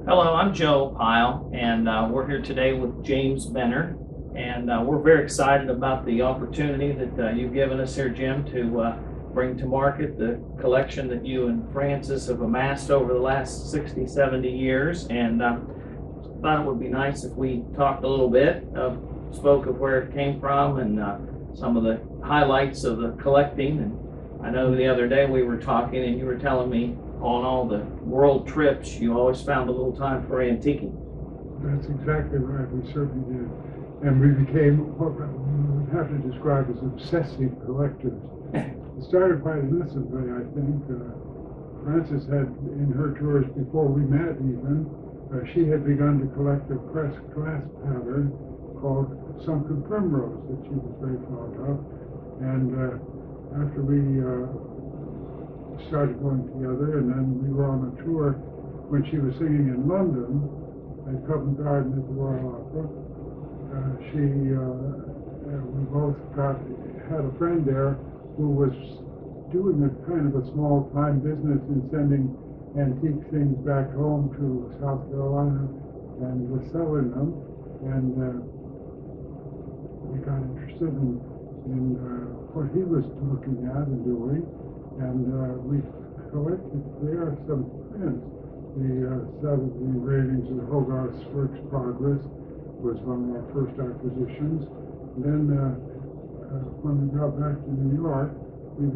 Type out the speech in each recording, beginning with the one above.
Hello, I'm Joe Pyle, and we're here today with James Benner, and we're very excited about the opportunity that you've given us here, Jim, to bring to market the collection that you and Francis have amassed over the last 60, 70 years, and thought it would be nice if we talked a little bit, spoke of where it came from and some of the highlights of the collecting. And I know the other day we were talking and you were telling me on all the world trips, you always found a little time for antiquing. That's exactly right. We certainly did. And we became what we would have to describe as obsessive collectors. It started quite innocently, I think. Frances had, in her tours before we met even, she had begun to collect a pressed glass pattern called Sunken Primrose that she was very fond of. And after we started going together, and then we were on a tour when she was singing in London at Covent Garden at the Royal Opera. We both had a friend there who was doing a kind of a small time business in sending antique things back home to South Carolina and was selling them, and we got interested in what he was looking at and doing. And we collected there some prints. The set of the engravings of Hogarth's Works Progress was one of our first acquisitions. And then when we got back to New York, we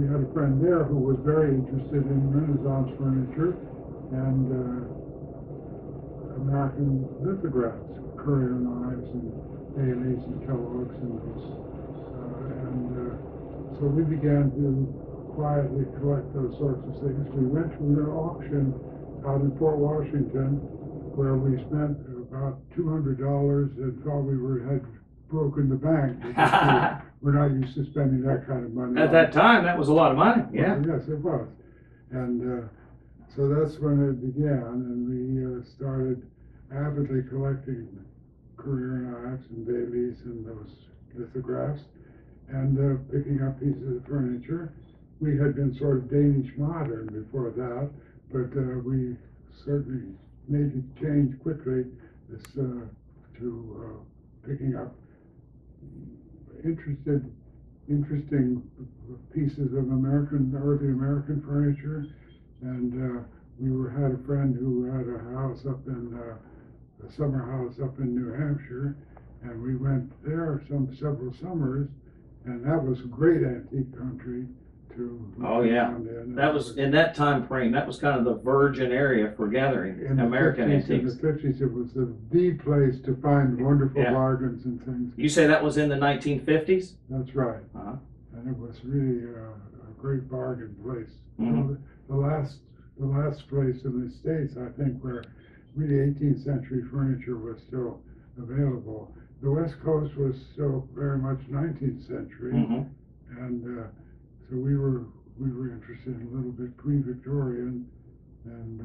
had a friend there who was very interested in Renaissance furniture and American lithographs, Currier and Ives and Baileys and Kellogg's and those. So we began to quietly collect those sorts of things. We went to an auction out in Fort Washington where we spent about $200 and thought we had broken the bank. We're not used to spending that kind of money. At that time, that was a lot of money. Yeah. Well, yes, it was. And so that's when it began, and we started avidly collecting Currier and Ives and Baileys and those lithographs, and picking up pieces of furniture. We had been sort of Danish modern before that, but we certainly made the change quickly to picking up interesting pieces of early American furniture. And we had a friend who had a house a summer house up in New Hampshire, and we went there several summers, and that was a great antique country. Oh yeah, that was in that time frame. That was kind of the virgin area for gathering American antiques. In the 50s, it was the place to find wonderful bargains and things. You say that was in the 1950s? That's right. And it was really a great bargain place. Mm-hmm. The last place in the States, I think, where really 18th century furniture was still available. The West Coast was still very much 19th century, mm-hmm. and so we were interested in a little bit pre-Victorian, and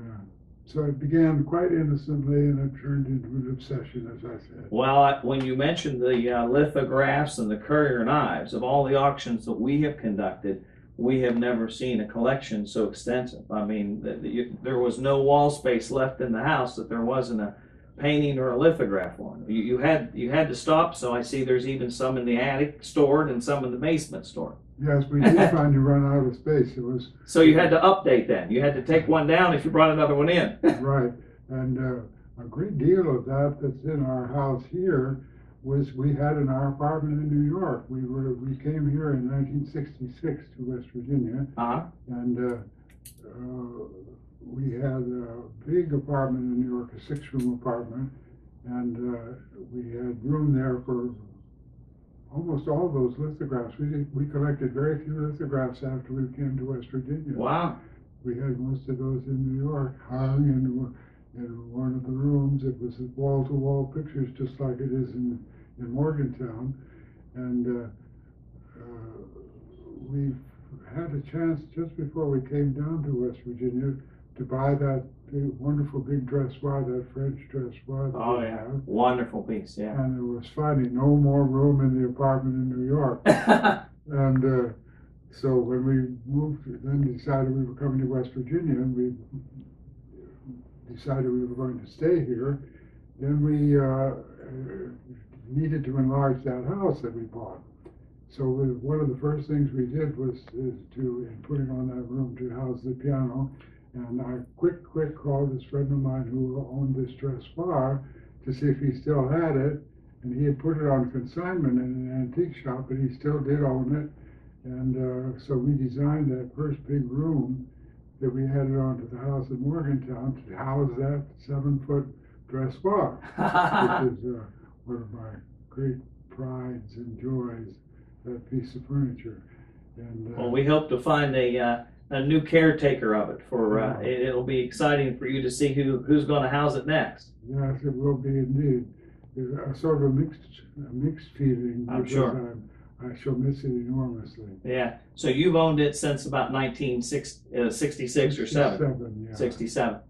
so it began quite innocently, and it turned into an obsession, as I said. Well, when you mentioned the lithographs and the Currier and Ives, of all the auctions that we have conducted, we have never seen a collection so extensive. I mean, there was no wall space left in the house that there wasn't a painting or a lithograph on. You had to stop, so I see there's even some in the attic stored and some in the basement stored. Yes, we did find you run out of space. It was so you had to update then. You had to take one down if you brought another one in. Right, and a great deal of that's in our house here was we had in our apartment in New York. We came here in 1966 to West Virginia, and we had a big apartment in New York, a 6-room apartment, and we had room there for almost all those lithographs. We collected very few lithographs after we came to West Virginia. Wow. We had most of those in New York hung in one of the rooms. It was wall-to-wall pictures, just like it is in Morgantown. And we had a chance just before we came down to West Virginia to buy that wonderful big dressoir, that French dressoir that Oh we yeah, have. wonderful piece. Yeah. And it was finding no more room in the apartment in New York. And so when we moved, then decided we were coming to West Virginia, and we decided we were going to stay here, then we needed to enlarge that house that we bought. So one of the first things we did was in putting on that room to house the piano. And I quick called this friend of mine who owned this dressoir to see if he still had it. And he had put it on consignment in an antique shop, and he still did own it. And so we designed that first big room that we added onto the house in Morgantown to house that 7-foot dressoir, which is one of my great prides and joys, that piece of furniture. And Well, we hope to find a new caretaker of it. It'll be exciting for you to see who's going to house it next. Yes, it will be indeed. It's a sort of a mixed feeling. I'm sure. I shall miss it enormously. Yeah. So you've owned it since about 1966 or 7? Yeah. 67.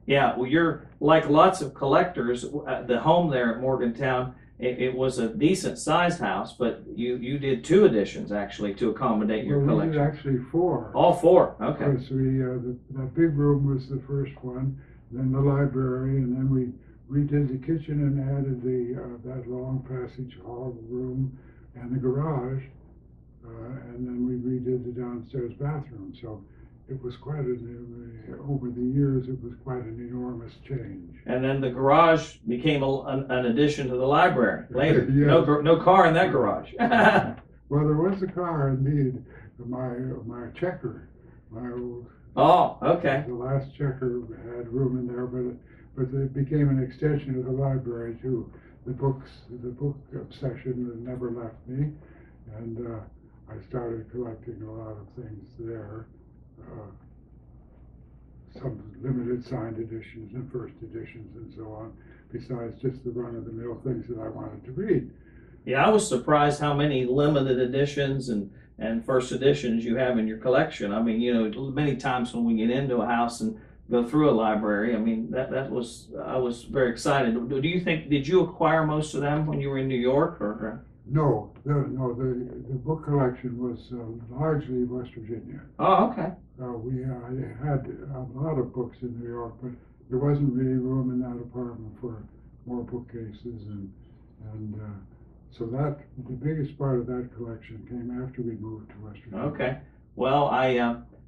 Yeah. Well, you're like lots of collectors. The home there at Morgantown, it was a decent sized house, but you did 2 additions actually to accommodate your collection. We did actually 4. All 4. Okay. Because that big room was the first one, then the library, and then we redid the kitchen and added that long passage hall room and the garage, and then we redid the downstairs bathroom. So it was quite over the years, it was quite an enormous change. And then the garage became an addition to the library later. Yes. No car in that garage. Well, there was a car indeed. My checker, my old. Oh, okay. The last checker had room in there, but it became an extension of the library too. The book obsession that never left me, and I started collecting a lot of things there. Some limited signed editions and first editions and so on, besides just the run-of-the-mill things that I wanted to read. Yeah, I was surprised how many limited editions and first editions you have in your collection. I mean, many times when we get into a house and go through a library, I mean, I was very excited. Do you think, did you acquire most of them when you were in New York, or? No, the book collection was largely West Virginia. Oh, okay. I had a lot of books in New York, but there wasn't really room in that apartment for more bookcases, and so the biggest part of that collection came after we moved to West Virginia. Okay. Well,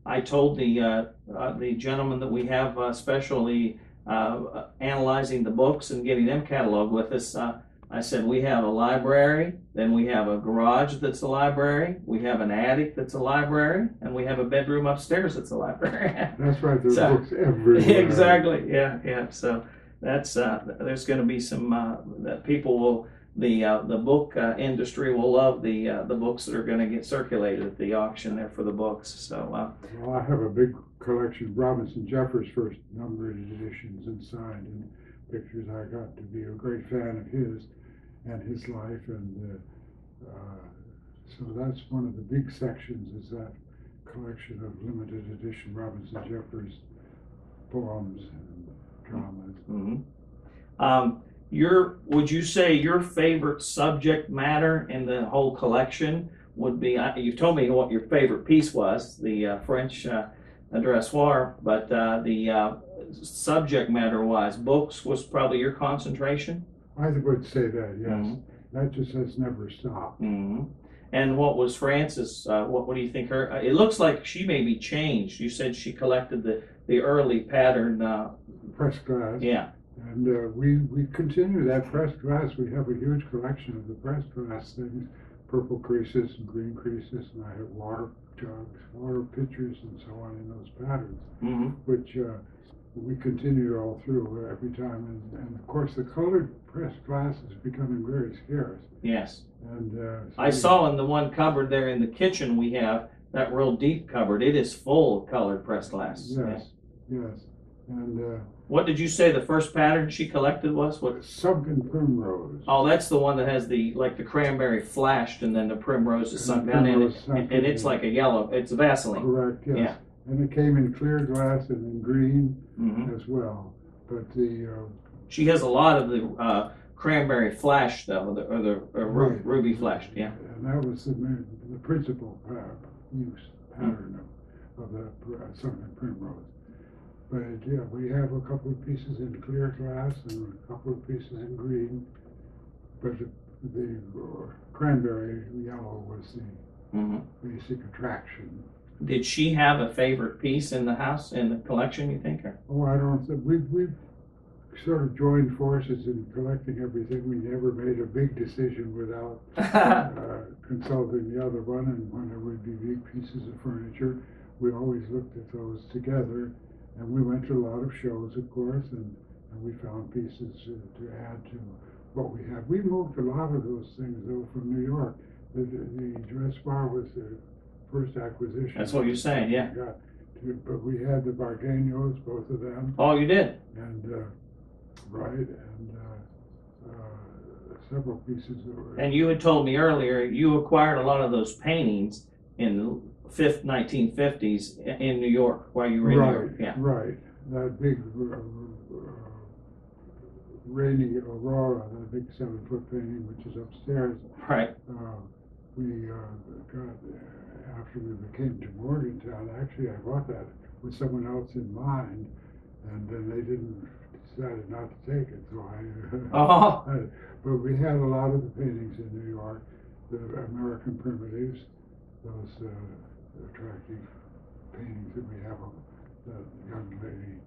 I told the gentleman that we have specially analyzing the books and getting them cataloged with us. I said, we have a library, then we have a garage that's a library, we have an attic that's a library, and we have a bedroom upstairs that's a library. That's right, there's books everywhere. Exactly, yeah. So that's there's going to be some that people will, the book industry will love the books that are going to get circulated at the auction there for the books. So well, I have a big collection of Robinson Jeffers' first numbered editions and signed and pictures. I got to be a great fan of his and his life, and so that's one of the big sections, is that collection of limited edition Robinson Jeffers poems and dramas. Mm-hmm. Would you say your favorite subject matter in the whole collection would be, you told me what your favorite piece was, the French dressoir, but the subject matter wise, books was probably your concentration? I would say that, yes. Mm-hmm. That just has never stopped. Mm-hmm. And what was Frances, what do you think her, it looks like she may be changed. You said she collected the early pattern. Pressed glass. Yeah. And we continue that pressed glass. We have a huge collection of the pressed glass things, purple creases and green creases, and I have water jugs, water pitchers, and so on in those patterns, Mm-hmm. which we continue all through every time. And of course, the colored pressed glass is becoming very scarce. Yes. And so I saw in the one cupboard there in the kitchen we have, that real deep cupboard, it is full of colored pressed glass. Yes, yes. And what did you say the first pattern she collected was? What? sunken primrose. Oh, that's the one that has the cranberry flashed and then the primrose is sunk down in it, and it's like a yellow. It's Vaseline. Correct. Yes. Yeah. And it came in clear glass and in green Mm-hmm. as well. But the She has a lot of the cranberry flash, though, or the right, ruby flash. Yeah. and that was the principal pattern of that Southern Primrose. But yeah, we have a couple of pieces in clear glass and a couple of pieces in green. But the cranberry yellow was the Mm-hmm. basic attraction. Did she have a favorite piece in the house, in the collection, you think? Or? Oh, I don't think we've sort of joined forces in collecting everything. We never made a big decision without consulting the other one. And when there would be big pieces of furniture, we always looked at those together. And we went to a lot of shows, of course, and we found pieces to add to what we had. We moved a lot of those things, though, from New York. The dress bar was the first acquisition. That's what you're saying, yeah. But we had the Bargueños, both of them. Oh, you did? And, right, and several pieces that were... And you had told me earlier you acquired a lot of those paintings in the 1950s in New York while you were in New York. Yeah. Right. That big Rainy Aurora, that big 7-foot painting, which is upstairs. Right. We got, after we came to Morgantown, actually I bought that with someone else in mind, and then they decided not to take it, so but we had a lot of the paintings in New York, the American primitives, those attractive paintings that we have of the young lady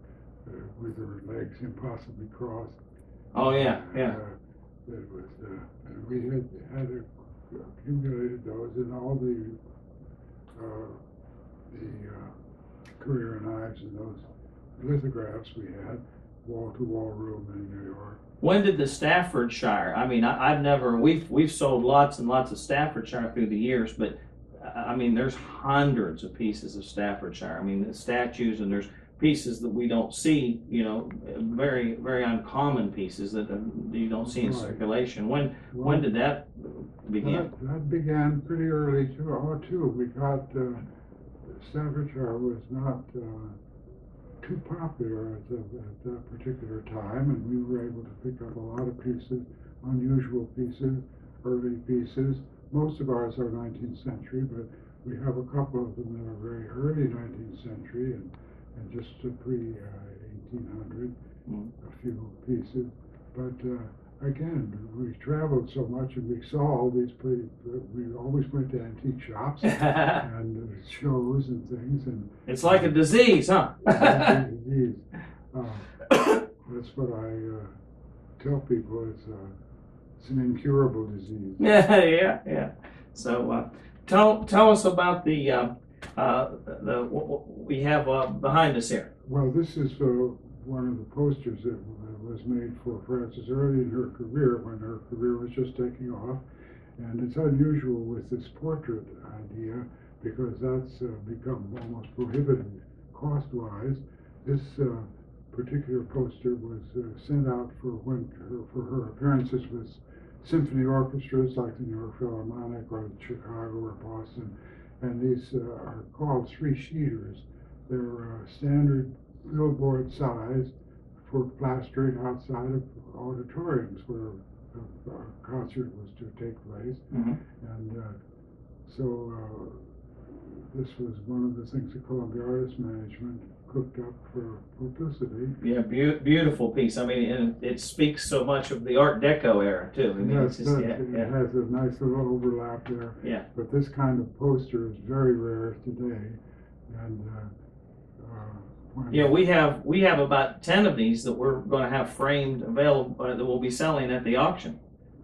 with her legs impossibly crossed. Oh, yeah, yeah. It was, we had accumulated those in all the Currier and Ives and those lithographs we had, wall-to-wall room in New York. When did the Staffordshire? I mean, I've never. We've sold lots and lots of Staffordshire through the years, but I mean, there's hundreds of pieces of Staffordshire. I mean, the statues, and there's pieces that we don't see. You know, very very uncommon pieces that you don't see in circulation. When did that begin? That began pretty early too. We got Staffordshire was not too popular at that particular time, and we were able to pick up a lot of pieces, unusual pieces, early pieces. Most of ours are 19th century, but we have a couple of them that are very early 19th century and just pre-1800, a few pieces. But again, we traveled so much and we saw all these we always went to antique shops and shows and things. And it's like a disease, huh? Disease. That's what I tell people. It's an incurable disease. Yeah. So tell us about the what we have behind us here. Well, this is one of the posters that was made for Frances early in her career, when her career was just taking off. And it's unusual with this portrait idea because that's become almost prohibitive cost-wise. This particular poster was sent out for her appearances with symphony orchestras like the New York Philharmonic or Chicago or Boston. And these are called 3-sheeters. They're standard billboard size for plastering outside of auditoriums where a concert was to take place. And so this was one of the things that Columbia Artist Management cooked up for publicity. Yeah, beautiful piece. I mean, and it speaks so much of the Art Deco era too. I mean, it has a nice little overlap there. Yeah. But this kind of poster is very rare today, and yeah, we have about 10 of these that we're going to have framed available that we'll be selling at the auction.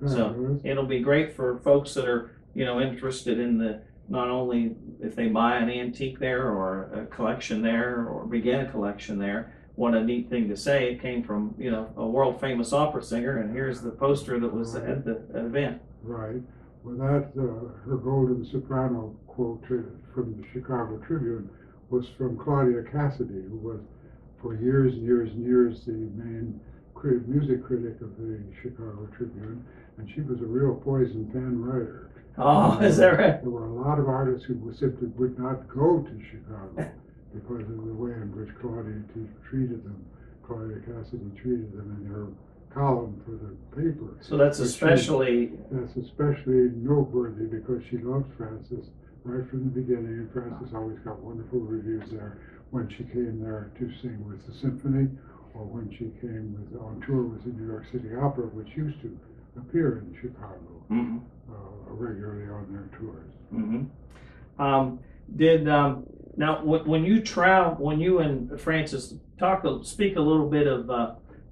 So it'll be great for folks that are interested in the, not only if they buy an antique there or a collection there or begin a collection there. What a neat thing to say. It came from a world famous opera singer, and here's the poster that was at the event. Right. Well, that her golden soprano quote from the Chicago Tribune was from Claudia Cassidy, who was for years and years and years the main music critic of the Chicago Tribune, and she was a real poison pen writer. Oh, is that right? There were a lot of artists who simply would not go to Chicago because of the way in which treated them, Claudia Cassidy treated them in her column for the paper. So that's especially noteworthy because she loved Frances right from the beginning, and Frances always got wonderful reviews there when she came there to sing with the symphony, or when she came on tour with the New York City Opera, which used to appear in Chicago regularly on their tours. Now when you travel, when you and Frances speak a little bit of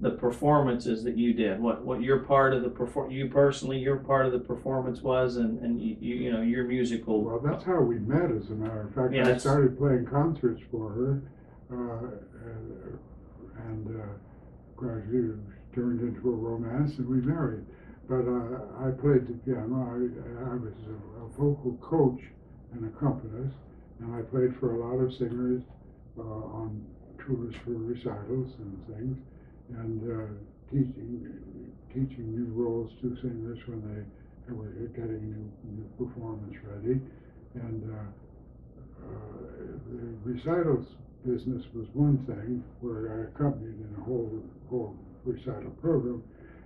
the performances that you did, what your part of the your part of the performance was, and you know your musical. Well, that's how we met, as a matter of fact. Yeah, I started playing concerts for her, and gradually turned into a romance, and we married. But I played the piano. I was a vocal coach and accompanist, and I played for a lot of singers on tours for recitals and things, and teaching new roles to singers when they were getting new performance ready. And the recitals business was one thing, where I accompanied in a whole recital program,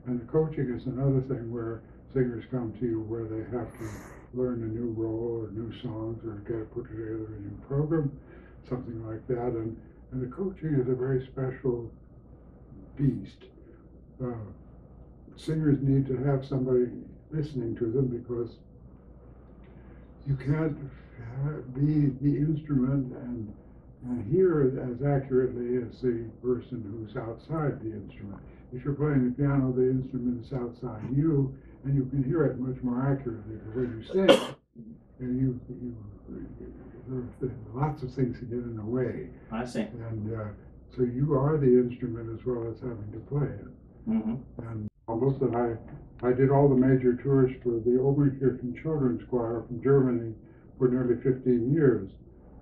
and the coaching is another thing, where singers come to you where they have to learn a new role or new songs or put together a new program, something like that. And the coaching is a very special beast. Singers need to have somebody listening to them, because you can't be the instrument and hear as accurately as the person who's outside the instrument. If you're playing the piano, the instrument is outside you, and you can hear it much more accurately. But when you sing, there are lots of things that get in the way. I see. And so you are the instrument as well as having to play it. And almost that I did all the major tours for the Obernkirchen Children's Choir from Germany for nearly 15 years.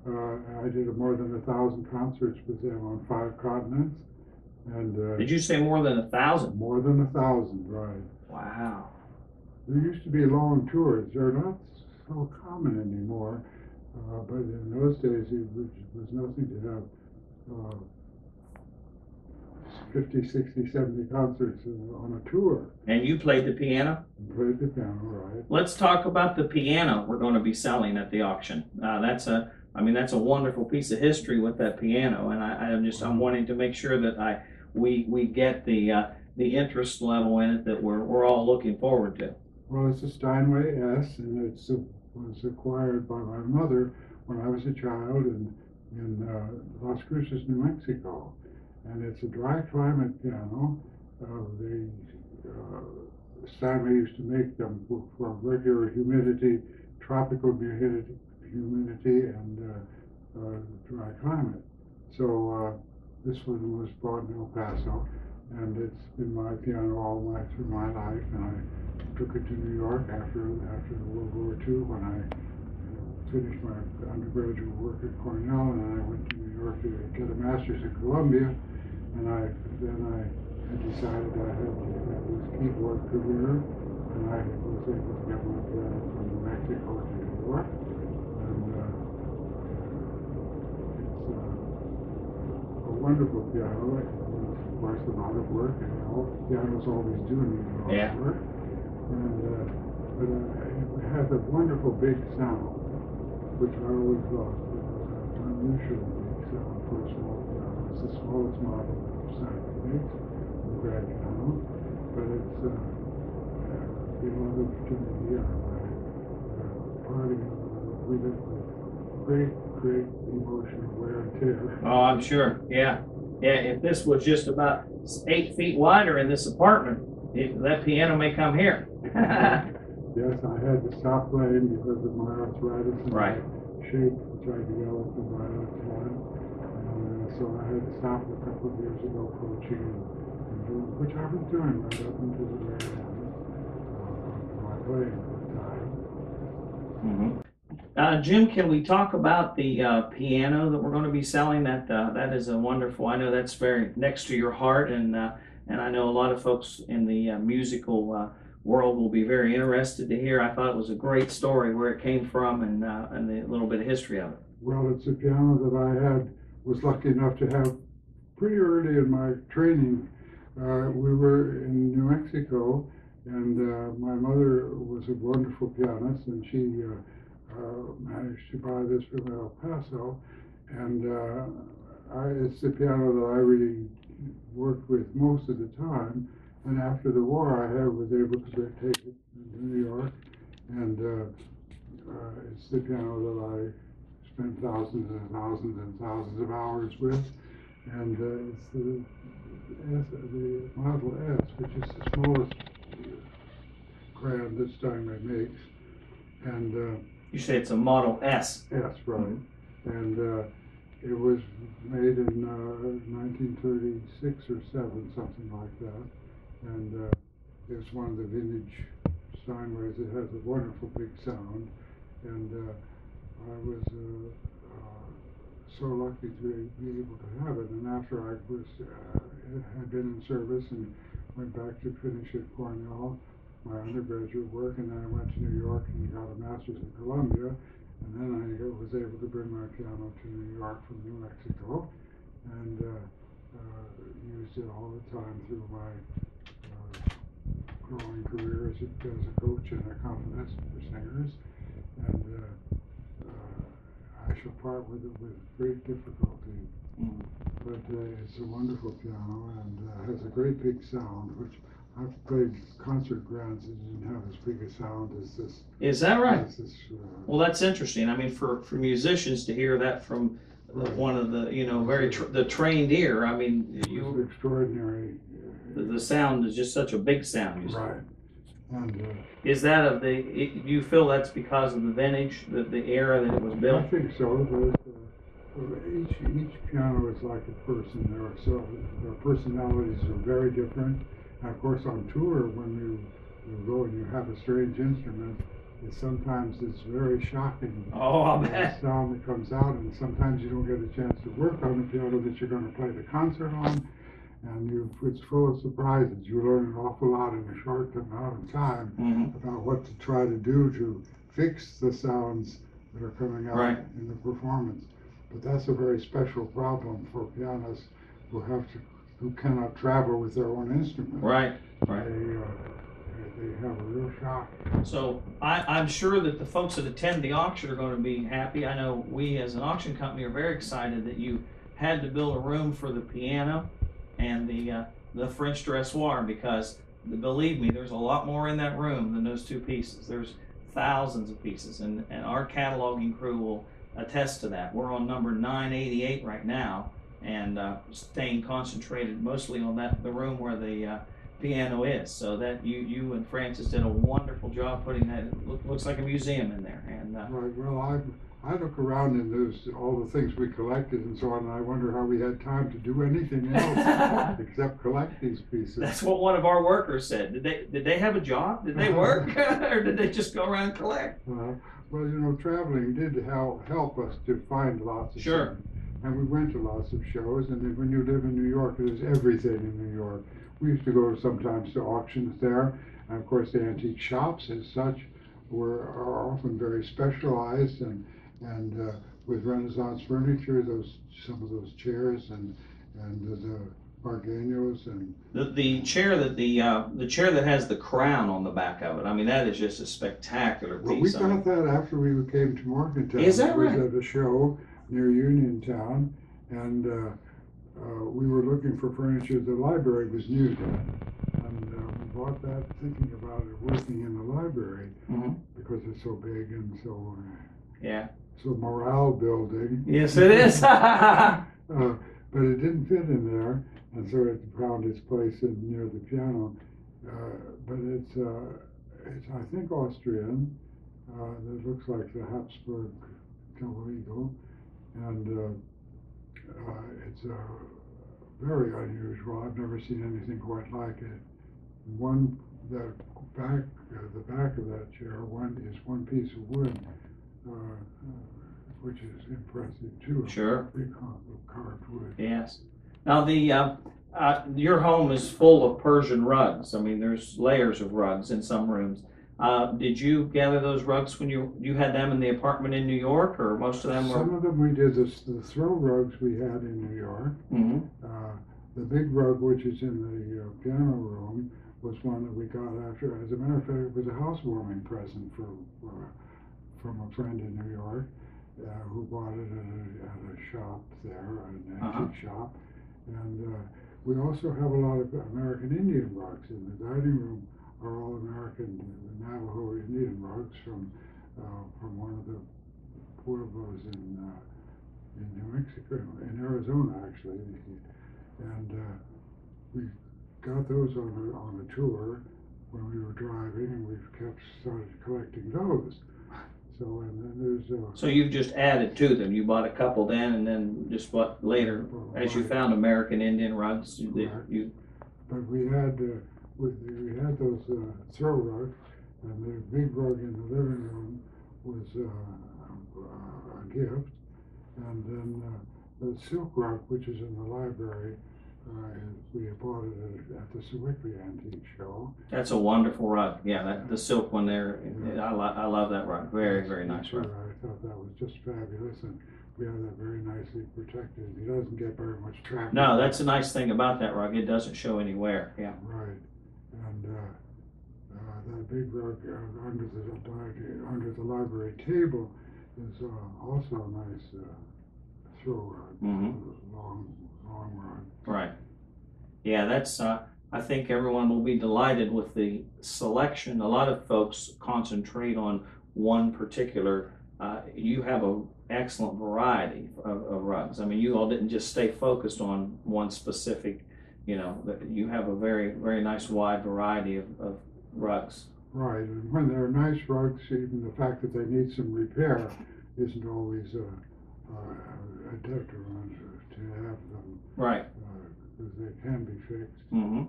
I did more than 1,000 concerts with them on 5 continents. And did you say more than 1,000? More than 1,000, right. Wow. There used to be long tours. They're not so common anymore, but in those days it was nothing to have 50, 60, 70 concerts on a tour. And you played the piano? I played the piano, right. Let's talk about the piano we're going to be selling at the auction. That's a wonderful piece of history with that piano, and I'm wanting to make sure that we get the interest level in it that we're all looking forward to. Well, it's a Steinway S, and it was acquired by my mother when I was a child in Las Cruces, New Mexico. And it's a dry climate piano. Steinway used to make them for regular humidity, tropical humidity, and dry climate. So this one was bought in El Paso, and it's been my piano all through my life. And I took it to New York after World War II, when I finished my undergraduate work at Cornell, and then I went to New York to get a master's at Columbia. And then I had decided I had this keyboard career, and I was able to get my piano from New Mexico to New York. And it's a wonderful piano. It was, of course, a lot of work, and pianos always do need a lot of work. But it has a wonderful big sound, which I always loved. It was an unusually big sound for a small piano. It's the smallest model that Steinway makes, the grand piano, but it's beloved to me. With great emotional wear and tear. Oh, I'm sure. Yeah. If this was just about 8 feet wider in this apartment, that piano may come here. Yes, I had to stop playing because of my arthritis and my shape, which I developed in my left hand. So I had to stop a couple of years ago coaching, and doing, which I was doing right up until the very end of my playing at the time. Jim, can we talk about the piano that we're going to be selling? That is a wonderful. I know that's very next to your heart, and I know a lot of folks in the musical world will be very interested to hear. I thought it was a great story where it came from, and the little bit of history of it. Well, it's a piano that I had was lucky enough to have pretty early in my training. We were in New Mexico, and my mother was a wonderful pianist, and she managed to buy this from El Paso, and it's the piano that I really worked with most of the time. And after the war, I was able to take it to New York, and it's the piano that I spent thousands and thousands and thousands of hours with. And it's the Model S, which is the smallest grand that Steinway makes. And you say it's a Model S. yes, right. And it was made in 1936 or 7, something like that. And it's one of the vintage Steinways. It has a wonderful big sound. And I was so lucky to be able to have it. And after I had been in service and went back to finish at Cornell, my undergraduate work, and then I went to New York and got a master's at Columbia. And then I was able to bring my piano to New York from New Mexico, and used it all the time through my growing career as a coach and a accompanist for singers. And I shall part with it with great difficulty. But it's a wonderful piano and has a great big sound, which I've played concert grands that didn't have as big a sound as this. Is that right? This, well, that's interesting. I mean, for musicians to hear that from one of the, the trained ear, I mean, it's extraordinary. The sound is just such a big sound. You right. And is that of the? Do you feel that's because of the vintage, the era that it was built? I think so. But each piano is like a person. Their personalities are very different. And of course, on tour, when you go and you have a strange instrument, sometimes it's very shocking. Oh, I bet. The sound that comes out, and sometimes you don't get a chance to work on the piano that you're going to play the concert on, and it's full of surprises. You learn an awful lot in a short amount of time about what to try to do to fix the sounds that are coming out in the performance. But that's a very special problem for pianists who cannot travel with their own instrument. Right. They have a real shock. So I'm sure that the folks that attend the auction are going to be happy. I know we as an auction company are very excited that you had to build a room for the piano and the French dressoir, because believe me, there's a lot more in that room than those two pieces. There's thousands of pieces, and our cataloging crew will attest to that. We're on number 988 right now, and staying concentrated mostly on the room where the piano is. So that you and Francis did a wonderful job putting that. It looks like a museum in there. And right. Well, I look around and all the things we collected and so on, and I wonder how we had time to do anything else except collect these pieces. That's what one of our workers said. Did they have a job? Did they work, or did they just go around and collect? Well, traveling did help us to find lots of things. And we went to lots of shows, and then when you live in New York, there's everything in New York. We used to go sometimes to auctions there, and of course the antique shops as such are often very specialized, and with Renaissance furniture, some of those chairs and the Bargueños and the chair that has the crown on the back of it. I mean, that is just a spectacular piece. Well, we got that after we came to Morgantown. Is that right? We was at a show near Uniontown, and we were looking for furniture. The library was new then, and we bought that thinking about it working in the library because it's so big and so so morale building. Yes, it is. But it didn't fit in there, and so it found its place near the piano. But it's I think Austrian. It looks like the Habsburg Double Eagle, and it's very unusual. I've never seen anything quite like it. The back of that chair is one piece of wood, which is impressive too. Sure. Big carved wood. Yes. Now your home is full of Persian rugs. I mean, there's layers of rugs in some rooms. Did you gather those rugs when you had them in the apartment in New York, or most of them were? Some of them we did, the throw rugs we had in New York. Mm-hmm. The big rug, which is in the piano room, was one that we got after. As a matter of fact, it was a housewarming present from a friend in New York who bought it at a shop there, an antique shop. And we also have a lot of American Indian rugs in the dining room. Are all American Navajo Indian rugs from one of the pueblos in New Mexico, in Arizona actually, and we got those on a tour when we were driving, and we've started collecting those. So and then there's So you've just added to them. You bought a couple then, and then just what later, as you found American Indian rugs, you. But we had those throw rugs, and the big rug in the living room was a gift, and then the silk rug, which is in the library, we bought it at the Sewickley Antique Show. That's a wonderful rug. Yeah, the silk one there. Yeah. I love that rug. Very, very nice rug. I thought that was just fabulous, and we have that very nicely protected. It doesn't get very much traffic. No, that's a nice thing about that rug. It doesn't show any wear. Yeah. Right, and that big rug under the library table is also a nice throw rug, long rug. Right. Yeah, that's. I think everyone will be delighted with the selection. A lot of folks concentrate on one particular. You have an excellent variety of rugs. I mean, you all didn't just stay focused on one specific. You have a very, very nice wide variety of rugs. Right, and when they're nice rugs, even the fact that they need some repair isn't always a detriment to have them. Right. Because they can be fixed. Mm-hmm.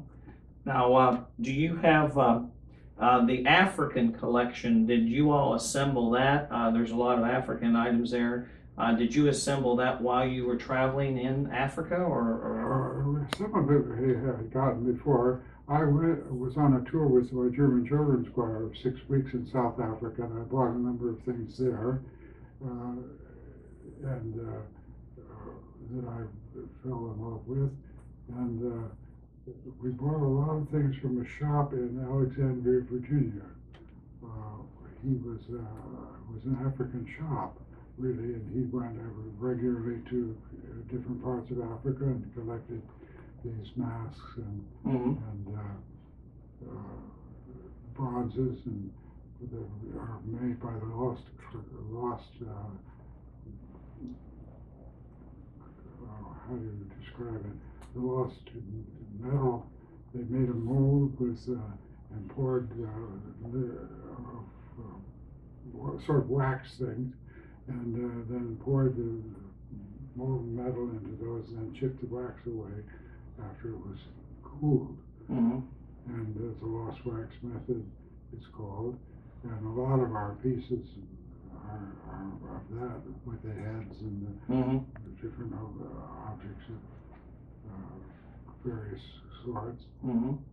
Now, do you have the African collection? Did you all assemble that? There's a lot of African items there. Did you assemble that while you were traveling in Africa, or? Some of it I had gotten before. I was on a tour with my German children's choir of 6 weeks in South Africa, and I bought a number of things there, and that I fell in love with. And we bought a lot of things from a shop in Alexandria, Virginia. He was an African shop, really, and he went regularly to different parts of Africa and collected these masks and bronzes, and that are made by the lost how do you describe it? The lost metal. They made a mold with and poured sort of wax things, and then poured the molten metal into those, and then chipped the wax away after it was cooled. And the lost wax method, it's called. And a lot of our pieces are of that, with the heads and the different objects of various sorts. And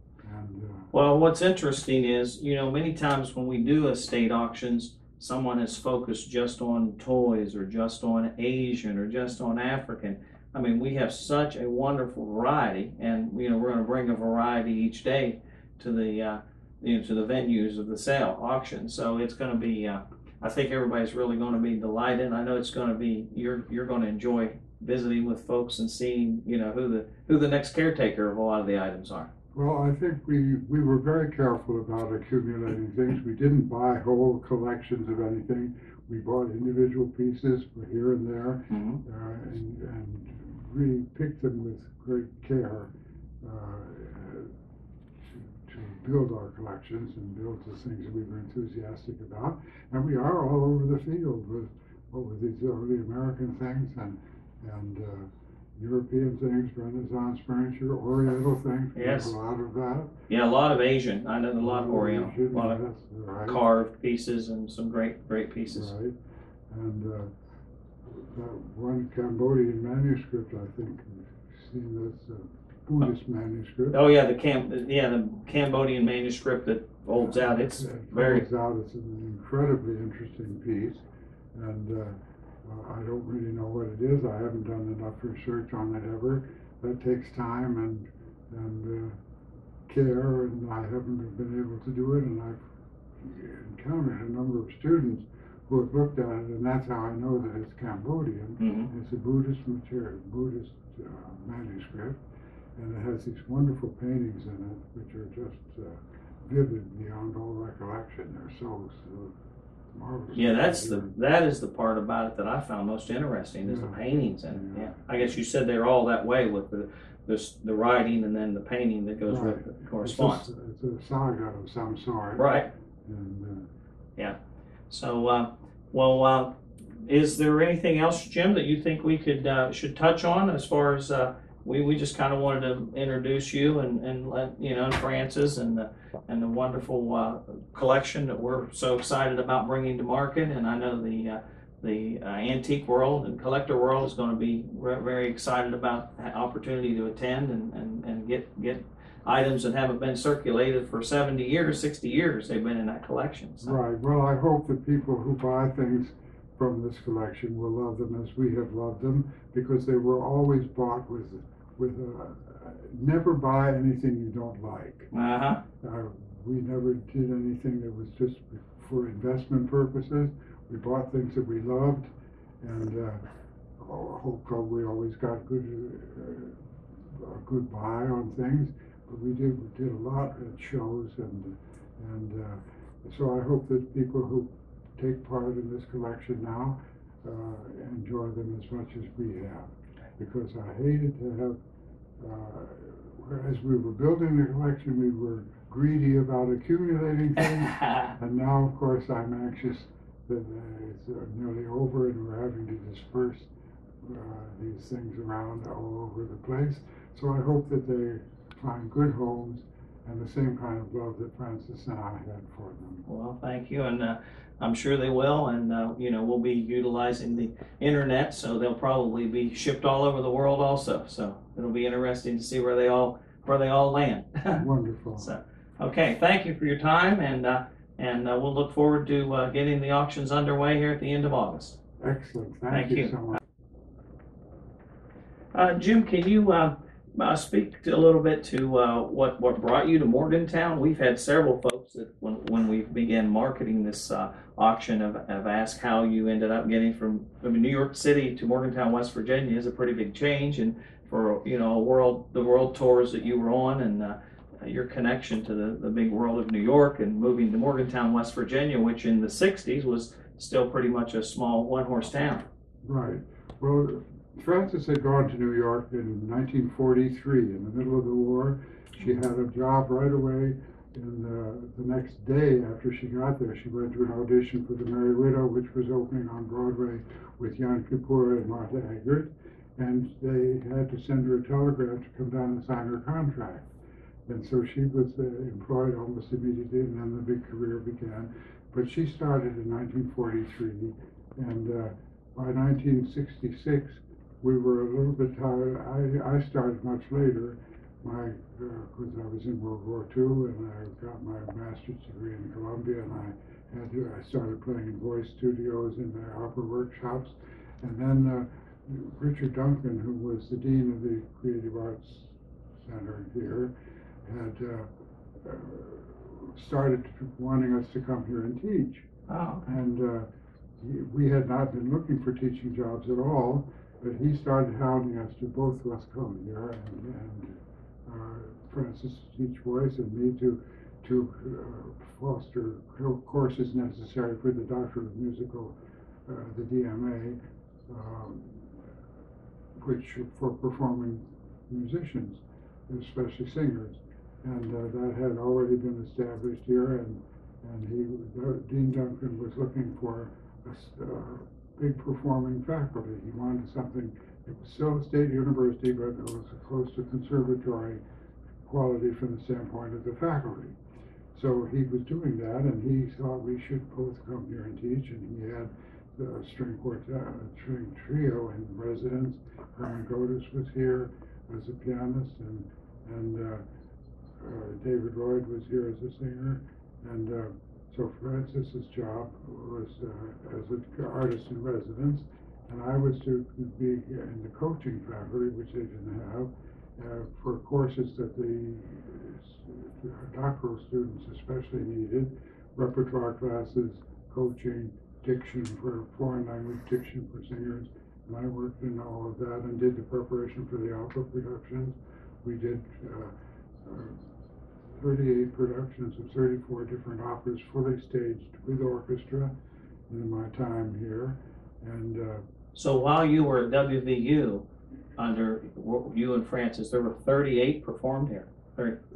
well, what's interesting is, many times when we do estate auctions, someone is focused just on toys or just on Asian or just on African. I mean, we have such a wonderful variety, and we're going to bring a variety each day to the to the venues of the sale auction. So it's going to be. I think everybody's really going to be delighted. I know it's going to be. You're going to enjoy visiting with folks and seeing who the next caretaker of a lot of the items are. Well, I think we were very careful about accumulating things. We didn't buy whole collections of anything. We bought individual pieces here and there, and really picked them with great care to build our collections and build the things that we were enthusiastic about. And we are all over the field with these early American things and European things, Renaissance furniture, Oriental things. Yes. A lot of that. Yeah, a lot of Asian. I know a lot of Oriental, a lot of carved pieces and some great pieces. Right, and that one Cambodian manuscript, I think, you've seen this Buddhist manuscript. Oh yeah, the Cambodian manuscript that folds out. It's very. Folds out. It's an incredibly interesting piece, and I don't really know what it is. I haven't done enough research on it ever. That takes time and care, and I haven't been able to do it. And I've encountered a number of students who have looked at it, and that's how I know that it's Cambodian. Mm-hmm. It's a Buddhist material, Buddhist manuscript, and it has these wonderful paintings in it, which are just vivid beyond all recollection. They're so marvelous. Yeah, that is the part about it that I found most interesting is the paintings in it. Yeah, I guess you said they're all that way with the writing and then the painting that goes with it corresponds. It's a saga of some sort. Right. And, yeah. So, is there anything else, Jim, that you think we should touch on as far as we just kind of wanted to introduce you and let and Francis and the wonderful collection that we're so excited about bringing to market, and I know the antique world and collector world is going to be very excited about the opportunity to attend and get items that haven't been circulated for 70 years, 60 years. They've been in that collection. So. Right. Well, I hope that people who buy things from this collection will love them as we have loved them, because they were always bought with never buy anything you don't like. We never did anything that was just for investment purposes. We bought things that we loved, and we always got a good buy on things. But we did a lot at shows, and so I hope that people who take part in this collection now enjoy them as much as we have, because I hated to have. As we were building the collection, we were greedy about accumulating things, and now, of course, I'm anxious that it's nearly over and we're having to disperse these things around all over the place. So I hope that they find good homes and the same kind of love that Francis and I had for them. Well, thank you, and I'm sure they will, and we'll be utilizing the internet, so they'll probably be shipped all over the world also. So it'll be interesting to see where they all land. Wonderful. So, okay, thank you for your time, and we'll look forward to getting the auctions underway here at the end of August. Excellent. Thank you so much. Jim, can you speak a little bit to what brought you to Morgantown? We've had several folks that when we began marketing this auction have asked how you ended up getting from New York City to Morgantown, West Virginia is a pretty big change, and for the world tours that you were on, and your connection to the big world of New York, and moving to Morgantown, West Virginia, which in the 60s was still pretty much a small one-horse town. Right. Well, Frances had gone to New York in 1943 in the middle of the war. She had a job right away. And the next day after she got there, she went to an audition for The Merry Widow, which was opening on Broadway with Jan Kippur and Martha Eggert. And they had to send her a telegram to come down and sign her contract. And so she was employed almost immediately, and then the big career began. But she started in 1943, and by 1966, we were a little bit tired. I started much later, because I was in World War II, and I got my master's degree in Columbia, and I started playing in voice studios in the opera workshops. And then Richard Duncan, who was the dean of the Creative Arts Center here, had started wanting us to come here and teach. Oh. And we had not been looking for teaching jobs at all, but he started hounding us to both of us come here, and Francis to teach voice, and me to foster courses necessary for the Doctorate of Musical, the DMA, which for performing musicians, especially singers. And that had already been established here, and Dean Duncan was looking for a big performing faculty. He wanted something, it was still a state university, but it was close to conservatory quality from the standpoint of the faculty. So he was doing that, and he thought we should both come here and teach, and he had the string quartet, string trio in residence. Herman Godes was here as a pianist, and David Lloyd was here as a singer, And so Francis's job was as an artist in residence, and I was to be in the coaching faculty, which they didn't have, for courses that the doctoral students especially needed, repertoire classes, coaching, diction for foreign language diction for singers. And I worked in all of that and did the preparation for the opera productions. We did 38 productions of 34 different operas, fully staged with orchestra in my time here. And so while you were at WVU, under you and Francis, there were 38 performed here.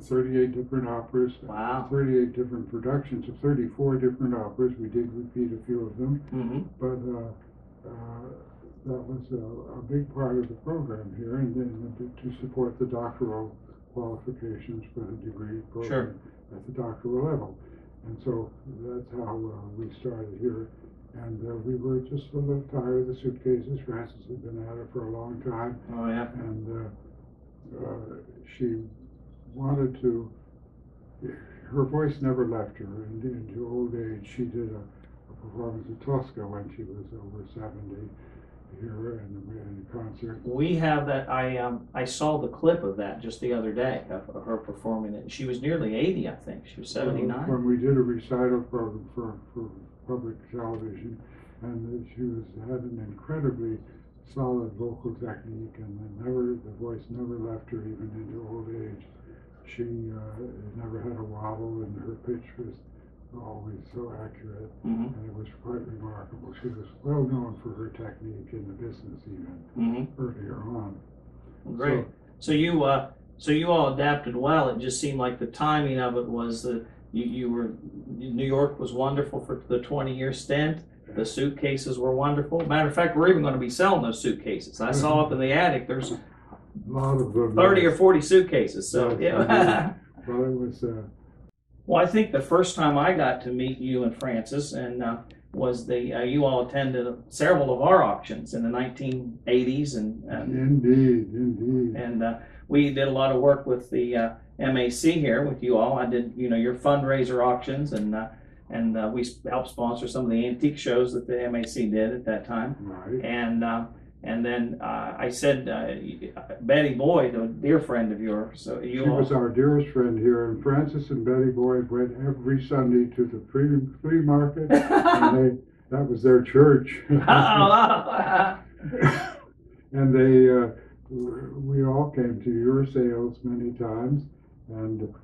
38 different operas. Wow. 38 different productions of 34 different operas. We did repeat a few of them, but that was a big part of the program here, and then to support the doctoral qualifications for the degree program at the doctoral level. And so that's how we started here. And we were just a little tired of the suitcases. Francis had been at it for a long time. Oh, yeah. And she wanted to, her voice never left her. And into old age, she did a performance at Tosca when she was over 70 here in a concert. We have that. I saw the clip of that just the other day of her performing it. She was nearly 80, I think. She was 79. When we did a recital program for public television, and she had an incredibly solid vocal technique, and the voice never left her even into old age. She never had a wobble, and her pitch was always so accurate, and it was quite remarkable. She was well known for her technique in the business even earlier on. Great. So you all adapted well. It just seemed like the timing of it was that you were, New York was wonderful for the 20-year stint. The suitcases were wonderful. Matter of fact, we're even going to be selling those suitcases. I saw up in the attic there's a lot of them, 30 or 40 suitcases. So yeah. Well, it was. Well, I think the first time I got to meet you and Francis and was you all attended several of our auctions in the 1980s and indeed. And we did a lot of work with the MAC here with you all. I did, your fundraiser auctions, and we helped sponsor some of the antique shows that the MAC did at that time. Right. And then I said, Betty Boyd, a dear friend of yours. So she was our dearest friend here, and Francis and Betty Boyd went every Sunday to the flea market, and that was their church. And we all came to your sales many times and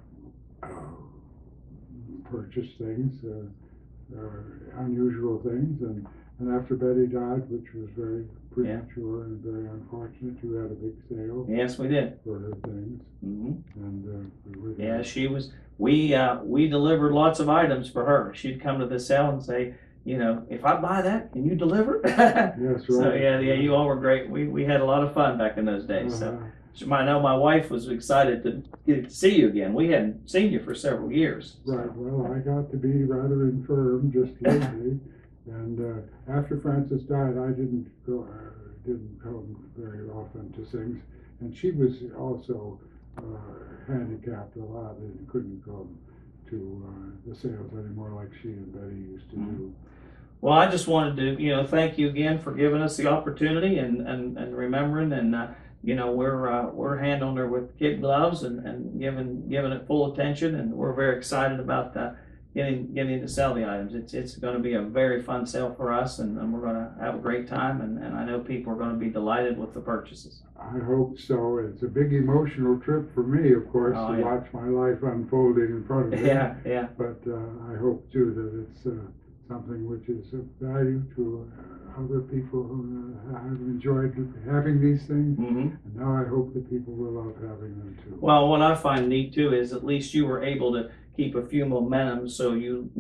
purchased things, unusual things, and after Betty died, which was very premature and very unfortunate, you had a big sale. Yes, we did. For her things. And we were there. Yeah, she was. We delivered lots of items for her. She'd come to the sale and say, if I buy that, can you deliver? Yes, right. So yeah, you all were great. We had a lot of fun back in those days. So I know my wife was excited to get to see you again. We hadn't seen you for several years. Right. So. Well, I got to be rather infirm just lately. And after Francis died, I didn't come very often to things. And she was also handicapped a lot and couldn't come to the sales anymore like she and Betty used to do. Well, I just wanted to, thank you again for giving us the opportunity and remembering, and we're handling her with kid gloves and giving it full attention, and we're very excited about getting to sell the items. It's going to be a very fun sale for us, and we're going to have a great time, and I know people are going to be delighted with the purchases. I hope so. It's a big emotional trip for me, of course, to watch my life unfolding in front of me. Yeah. But I hope too that it's something which is of value to other people who have enjoyed having these things, and now I hope that people will love having them too. Well, what I find neat too is at least you were able to keep a few momentum. So you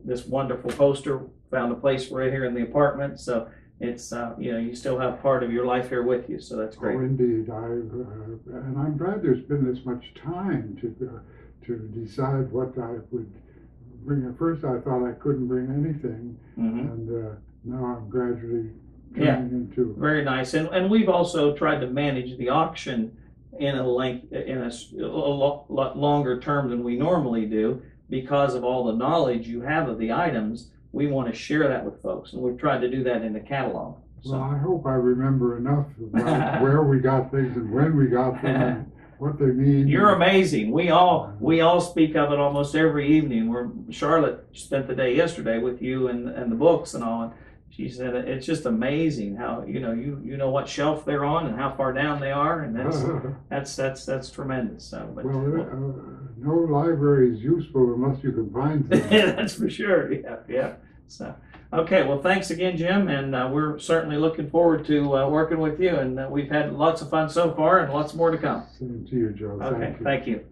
this wonderful poster found a place right here in the apartment. So it's you still have part of your life here with you. So that's great. Oh, indeed. And I'm glad there's been this much time to decide what I would bring. At first, I thought I couldn't bring anything, and now I'm gradually turning into. Very nice. And we've also tried to manage the auction in a lot longer term than we normally do, because of all the knowledge you have of the items, we want to share that with folks, and we've tried to do that in the catalog. So. Well, I hope I remember enough about where we got things and when we got them and what they mean. You're amazing. We all speak of it almost every evening. Charlotte spent the day yesterday with you and the books and all. And she said it's just amazing how you know what shelf they're on and how far down they are, and that's tremendous. So, but, no library is useful unless you can find things. That's for sure. Yeah. So, okay. Well, thanks again, Jim, and we're certainly looking forward to working with you. And we've had lots of fun so far, and lots more to come. Same to you, Joe. Okay. Thank you.